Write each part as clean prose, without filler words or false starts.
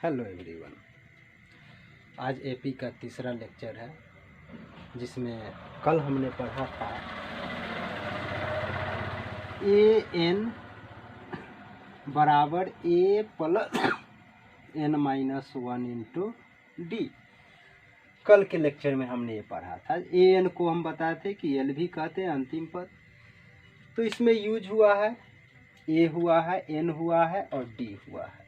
Hello everyone. आज AP का तीसरा लेक्चर है जिसमें कल हमने पढ़ा था ए एन बराबर a plus n minus one into d. कल के लेक्चर में हमने ये पढ़ा था। ए एन को हम बताते कि एल भी कहते हैं अंतिम पद। तो इसमें यूज हुआ है ए हुआ है, एन हुआ है और डी हुआ है।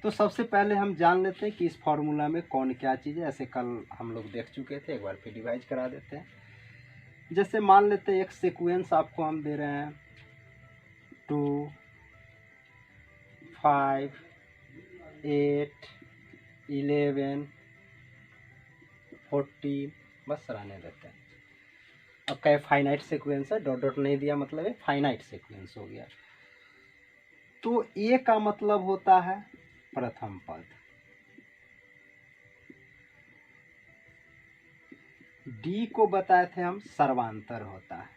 तो सबसे पहले हम जान लेते हैं कि इस फॉर्मूला में कौन क्या चीज़ है। ऐसे कल हम लोग देख चुके थे, एक बार फिर डिवाइड करा देते हैं। जैसे मान लेते हैं एक सीक्वेंस आपको हम दे रहे हैं 2, 5, 8, 11, 14, बस रहने देते हैं। अब क्या फाइनाइट सीक्वेंस है, डॉट डॉट नहीं दिया मतलब ये फाइनाइट सीक्वेंस हो गया। तो ए का मतलब होता है प्रथम पद, डी को बताए थे हम सर्वांतर होता है,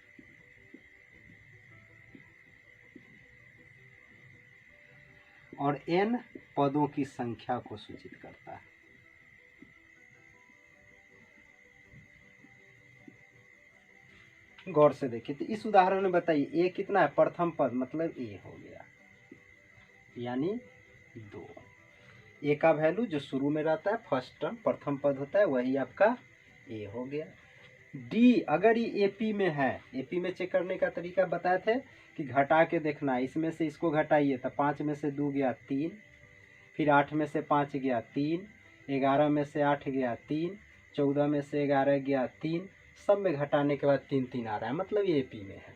और एन पदों की संख्या को सूचित करता है। गौर से देखिए तो इस उदाहरण में बताइए ए कितना है, प्रथम पद मतलब ए हो गया यानी 2। ए का वैल्यू जो शुरू में रहता है फर्स्ट टर्म प्रथम पद होता है वही आपका ए हो गया। डी अगर ये एपी में है, एपी में चेक करने का तरीका बताए थे कि घटा के देखना है। इसमें से इसको घटाइए तो 5 में से 2 गया 3, फिर 8 में से 5 गया 3, 11 में से 8 गया 3, 14 में से 11 गया 3, सब में घटाने के बाद 3 3 आ रहा है मतलब ये एपी में है।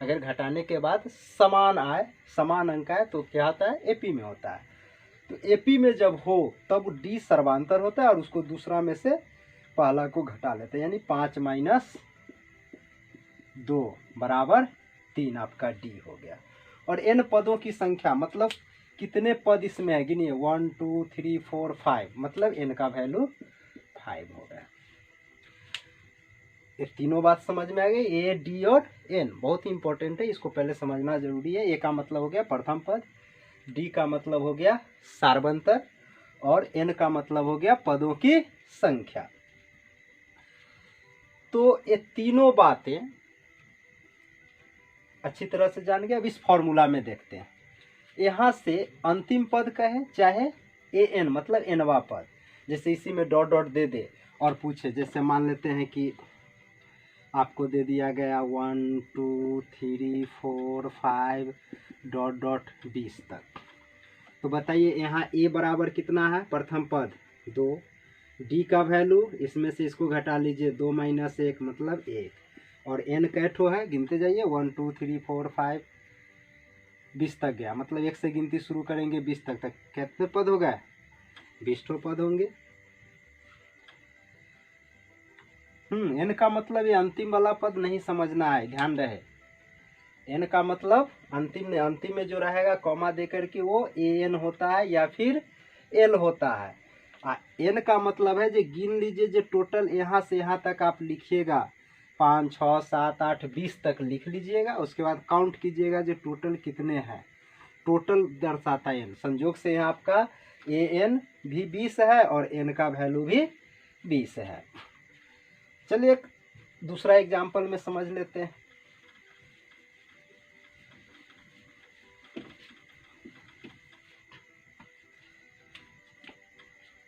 अगर घटाने के बाद समान आए, समान अंक आए तो क्या होता है, एपी में होता है। तो एपी में जब हो तब डी सर्वांतर होता है और उसको दूसरा में से पहला को घटा लेते हैं, यानी 5 माइनस 2 बराबर 3 आपका डी हो गया। और एन पदों की संख्या मतलब कितने पद इसमें है, गिनिए 1 2 3 4 5 मतलब एन का वैल्यू 5 हो गया। ये तीनों बात समझ में आ गई, ए डी और एन बहुत ही इंपॉर्टेंट है, इसको पहले समझना जरूरी है। ए का मतलब हो गया प्रथम पद, डी का मतलब हो गया सार्वंतर और एन का मतलब हो गया पदों की संख्या। तो ये तीनों बातें अच्छी तरह से जान गए। अब इस फॉर्मूला में देखते हैं, यहाँ से अंतिम पद कहे चाहे ए एन मतलब एनवा पद, जैसे इसी में डॉट डॉट दे दे और पूछे, जैसे मान लेते हैं कि आपको दे दिया गया 1 2 3 4 5 डॉट डॉट 20 तक। तो बताइए यहाँ ए बराबर कितना है, प्रथम पद 2, डी का वैल्यू इसमें से इसको घटा लीजिए 2 माइनस 1 मतलब 1, और एन कैठो है, गिनते जाइए 1 2 3 4 5 20 तक गया मतलब 1 से गिनती शुरू करेंगे 20 तक कितने पद हो गए, 20 ठो पद होंगे। एन का मतलब ये अंतिम वाला पद नहीं समझना है, ध्यान रहे। एन का मतलब अंतिम में जो रहेगा कॉमा देकर के वो ए एन होता है या फिर एल होता है। एन का मतलब है जो गिन लीजिए, जो टोटल यहाँ से यहाँ तक आप लिखिएगा 5 6 7 8 20 तक लिख लीजिएगा। उसके बाद काउंट कीजिएगा जो टोटल कितने हैं, टोटल दर्शाता है एन। संयोग से यहाँ आपका ए एन भी 20 है और एन का वैल्यू भी 20 है। चलिए एक दूसरा एग्जाम्पल में समझ लेते हैं।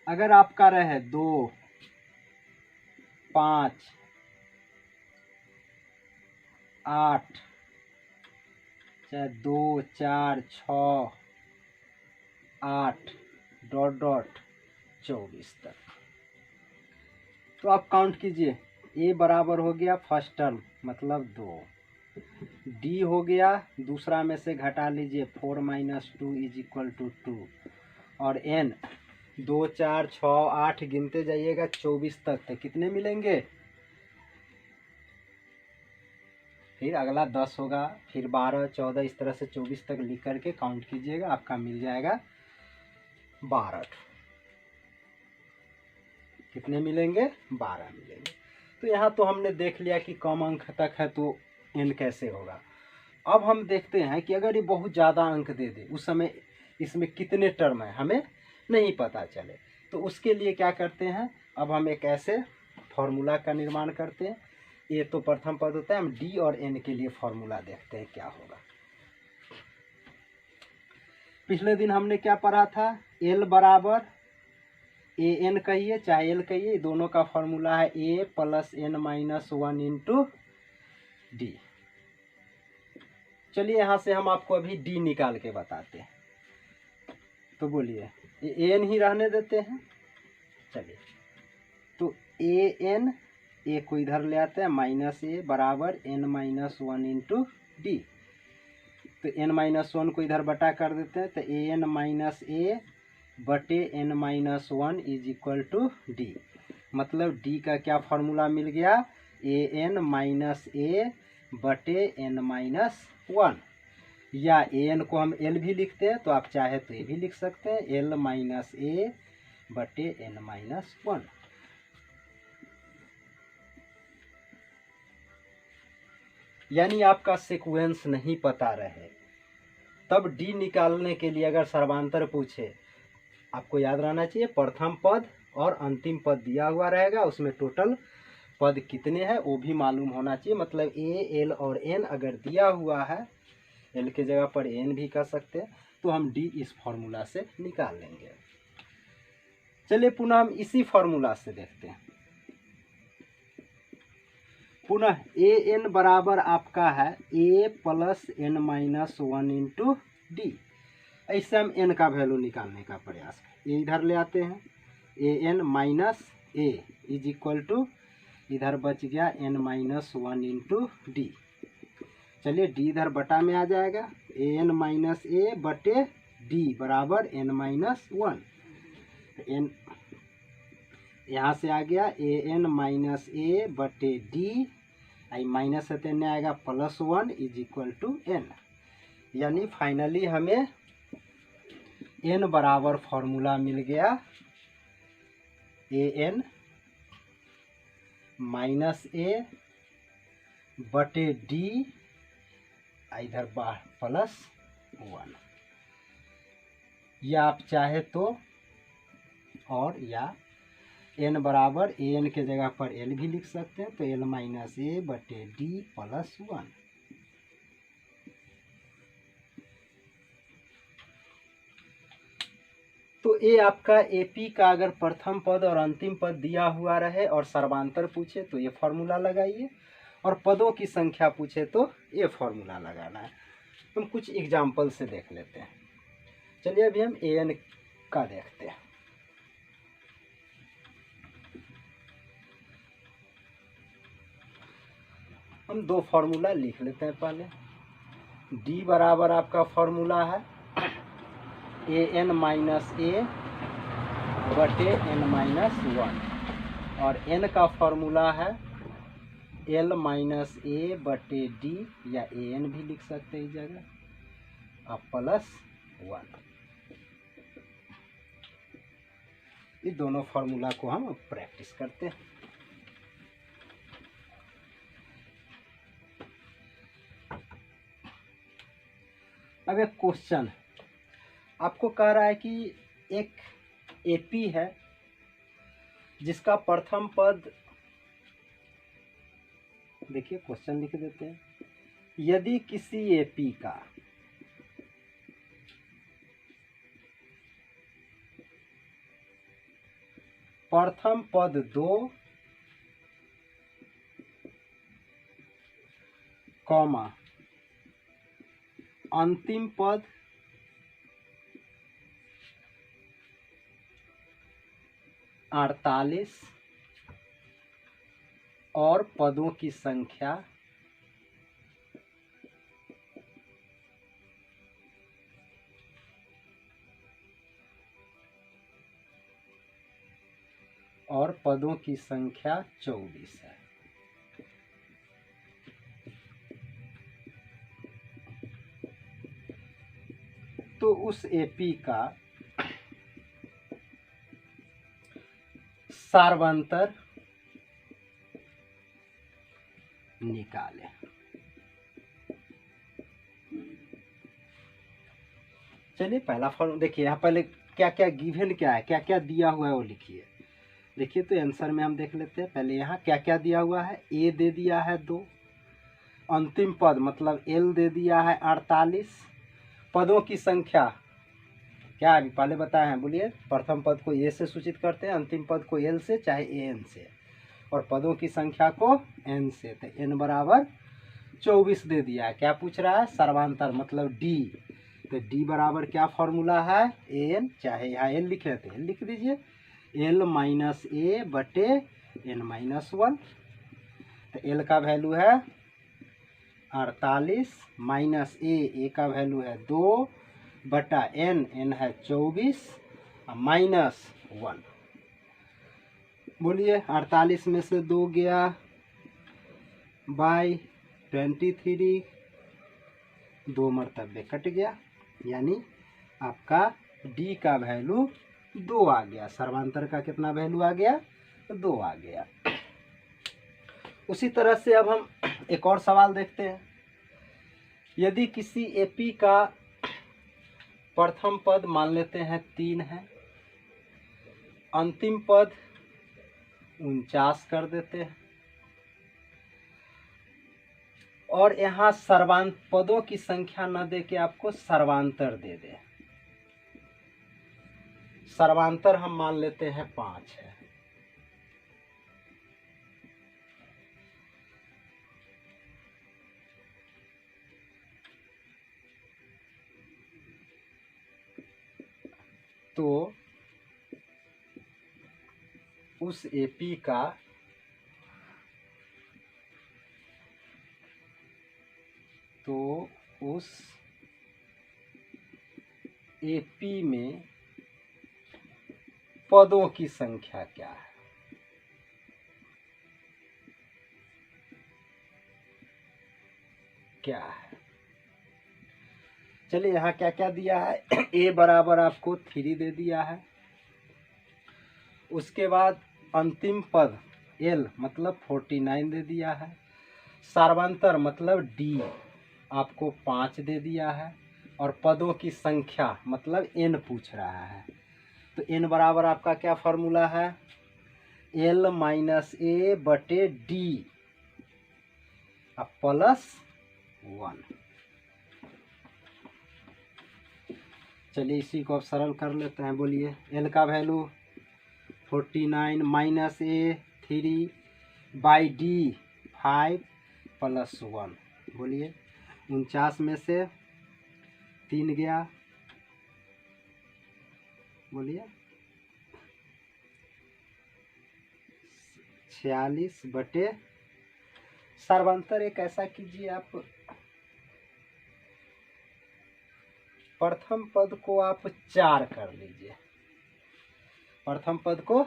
अगर आपका रहे 2 5 8 चाहे 2 4 6 8 डॉट डॉट 24 तक, तो आप काउंट कीजिए। ए बराबर हो गया फर्स्ट टर्म मतलब 2, डी हो गया दूसरा में से घटा लीजिए 4 माइनस 2 इज इक्वल टू 2, और एन 2 4 6 8 गिनते जाइएगा 24 तक कितने मिलेंगे, फिर अगला 10 होगा, फिर 12 14 इस तरह से 24 तक लिख करके काउंट कीजिएगा, आपका मिल जाएगा 12। कितने मिलेंगे, 12 मिलेंगे। तो यहाँ तो हमने देख लिया कि कम अंक तक है तो एन कैसे होगा। अब हम देखते हैं कि अगर ये बहुत ज़्यादा अंक दे दे, उस समय इसमें कितने टर्म है हमें नहीं पता चले। तो उसके लिए क्या करते हैं, अब हम एक ऐसे फॉर्मूला का निर्माण करते हैं। ये तो प्रथम पद होता है, हम डी और एन के लिए फॉर्मूला देखते हैं क्या होगा। पिछले दिन हमने क्या पढ़ा था, एल बराबर ए एन कहिए चाहे एल कहिए, दोनों का फॉर्मूला है a plus n minus 1 into d. चलिए यहाँ से हम आपको अभी डी निकाल के बताते हैं। तो बोलिए, ए एन ही रहने देते हैं। चलिए, तो ए एन, ए को इधर ले आते हैं, माइनस ए बराबर एन माइनस 1 इंटू डी। तो एन माइनस 1 को इधर बटा कर देते हैं, तो ए एन माइनस ए बटे N minus 1 is equal to D. मतलब डी का क्या फॉर्मूला मिल गया, ए एन माइनस ए बटे एन माइनस 1, या ए एन को हम एल भी लिखते हैं, तो आप चाहे तो ये भी लिख सकते हैं, एल माइनस ए बटे एन माइनस 1। यानी आपका सीक्वेंस नहीं पता रहे तब डी निकालने के लिए अगर सर्वांतर पूछे, आपको याद रहना चाहिए प्रथम पद और अंतिम पद दिया हुआ रहेगा, उसमें टोटल पद कितने हैं वो भी मालूम होना चाहिए। मतलब ए एल और एन अगर दिया हुआ है, एल के जगह पर एन भी कर सकते हैं, तो हम डी इस फॉर्मूला से निकाल लेंगे। चलिए पुनः हम इसी फॉर्मूला से देखते हैं। पुनः ए एन बराबर आपका है a plus n minus 1 into d. ऐसे हम एन का वैल्यू निकालने का प्रयास करें। इधर ले आते हैं, a n minus a is equal to, इधर बच गया एन माइनस 1 इंटू डी। चलिए डी इधर बटा में आ जाएगा, ए एन माइनस ए बटे डी बराबर एन माइनस 1। एन यहाँ से आ गया ए एन माइनस ए बटे डी, आई माइनस से तेने आएगा plus 1 is equal to N. यानी फाइनली हमें एन बराबर फॉर्मूला मिल गया ए एन माइनस ए बटे डी, इधर प्लस 1। या आप चाहे तो और या एन बराबर ए एन के जगह पर एल भी लिख सकते हैं, तो एल माइनस ए बटे डी प्लस 1। तो ये आपका एपी का अगर प्रथम पद और अंतिम पद दिया हुआ रहे और सर्वांतर पूछे तो ये फॉर्मूला लगाइए, और पदों की संख्या पूछे तो ये फॉर्मूला लगाना है। हम कुछ एग्जाम्पल से देख लेते हैं। चलिए अभी हम ए एन का देखते हैं। हम दो फॉर्मूला लिख लेते हैं। पहले डी बराबर आपका फॉर्मूला है ए एन माइनस ए बटे एन माइनस 1, और एन का फॉर्मूला है एल माइनस ए बटे डी, या ए एन भी लिख सकते हैं इस जगह, और प्लस 1। ये दोनों फॉर्मूला को हम प्रैक्टिस करते हैं। अब एक क्वेश्चन आपको कह रहा है कि एक एपी है जिसका प्रथम पद, देखिए क्वेश्चन लिख देते हैं, यदि किसी एपी का प्रथम पद 2, अंतिम पद 48 और पदों की संख्या 24 है। तो उस एपी का सार्वंतर निकालें। चलिए पहला फॉर्मूला देखिए, यहाँ पहले क्या क्या गिवन क्या है, क्या क्या दिया हुआ है वो लिखिए। देखिए तो आंसर में हम देख लेते हैं। पहले यहाँ क्या क्या दिया हुआ है, ए दे दिया है 2, अंतिम पद मतलब एल दे दिया है 48, पदों की संख्या क्या अभी पहले बताए हैं, बोलिए। प्रथम पद को ए से सूचित करते हैं, अंतिम पद को एल से चाहे ए एन से, और पदों की संख्या को एन से। तो एन बराबर 24 दे दिया है। क्या पूछ रहा है, सर्वांतर मतलब डी। तो डी बराबर क्या फॉर्मूला है, ए एन, चाहे यहाँ एल लिख लेते हैं, एल लिख दीजिए, एल माइनस ए बटे एन माइनस 1। तो एल का वैल्यू है 48 माइनस ए का वैल्यू है 2 बटा एन, एन है 24 माइनस 1। बोलिए 48 में से 2 गया बाई 23, 2 मरतबे कट गया, यानी आपका डी का वैल्यू 2 आ गया। सर्वांतर का कितना वैल्यू आ गया, 2 आ गया। उसी तरह से अब हम एक और सवाल देखते हैं। यदि किसी एपी का प्रथम पद मान लेते हैं 3 है, अंतिम पद 49 कर देते हैं, और यहाँ पदों की संख्या न दे के आपको सर्वांतर दे दे। सर्वांतर हम मान लेते हैं 5 है, तो उस एपी का एपी में पदों की संख्या क्या है, क्या है। चलिए यहाँ क्या क्या दिया है, ए बराबर आपको 3 दे दिया है, उसके बाद अंतिम पद एल मतलब 49 दे दिया है, सर्वांतर मतलब डी आपको 5 दे दिया है, और पदों की संख्या मतलब एन पूछ रहा है। तो एन बराबर आपका क्या फॉर्मूला है, एल माइनस ए बटे डी प्लस 1। चलिए इसी को अब सरल कर लेते हैं। बोलिए एल का value 49 minus A 3 by D 5 plus 1। बोलिए 49 में से 3 गया, बोलिए 46 बटे सर्वांतर एक ऐसा कीजिए आप, प्रथम पद को आप 4 कर लीजिए, प्रथम पद को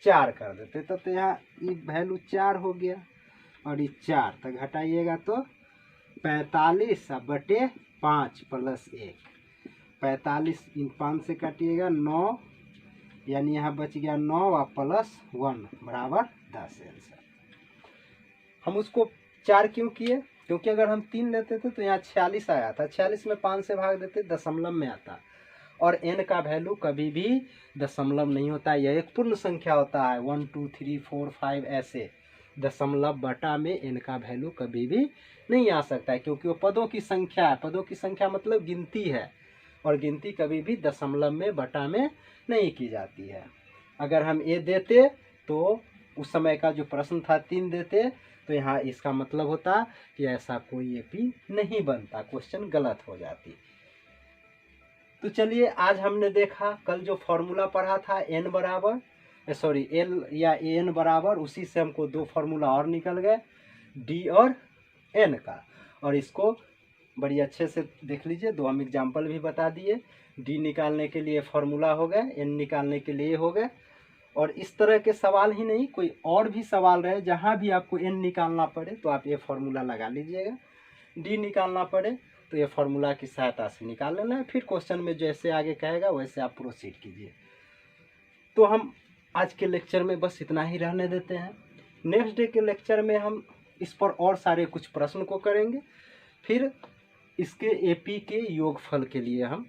4 कर देते तो यहाँ ये वैल्यू 4 हो गया, और ये 4 तक घटाइएगा तो 45 बटे 5 प्लस 1। 45 इन 5 से काटिएगा 9, यानी यहाँ बच गया 9 और प्लस 1 बराबर 10 आंसर। हम उसको 4 क्यों किए, क्योंकि अगर हम 3 लेते थे तो यहाँ 46 आया था, 46 में 5 से भाग देते दशमलव में आता, और n का वैल्यू कभी भी दशमलव नहीं होता है, यह एक पूर्ण संख्या होता है। 1 2 3 4 5 ऐसे दशमलव बटा में n का वैल्यू कभी भी नहीं आ सकता है, क्योंकि वो पदों की संख्या है। पदों की संख्या मतलब गिनती है, और गिनती कभी भी दशमलव में बटा में नहीं की जाती है। अगर हम ए देते तो उस समय का जो प्रश्न था 3 देते, तो यहाँ इसका मतलब होता कि ऐसा कोई एपी नहीं बनता, क्वेश्चन गलत हो जाती। तो चलिए आज हमने देखा, कल जो फॉर्मूला पढ़ा था एन बराबर एल या एन बराबर, उसी से हमको 2 फॉर्मूला और निकल गए, डी और एन का, और इसको बड़ी अच्छे से देख लीजिए। 2 हम एग्जाम्पल भी बता दिए, डी निकालने के लिए फॉर्मूला हो गए, एन निकालने के लिए हो गए। और इस तरह के सवाल ही नहीं, कोई और भी सवाल रहे जहाँ भी आपको एन निकालना पड़े तो आप ये फॉर्मूला लगा लीजिएगा, डी निकालना पड़े तो ये फॉर्मूला की सहायता से निकाल लेना है, फिर क्वेश्चन में जैसे आगे कहेगा वैसे आप प्रोसीड कीजिए। तो हम आज के लेक्चर में बस इतना ही रहने देते हैं। नेक्स्ट डे के लेक्चर में हम इस पर और सारे कुछ प्रश्न को करेंगे, फिर इसके एपी के योगफल के लिए हम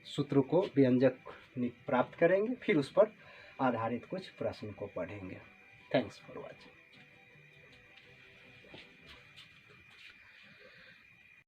सूत्र को व्यंजक प्राप्त करेंगे, फिर उस पर आधारित कुछ प्रश्न को पढ़ेंगे। Thanks for watching.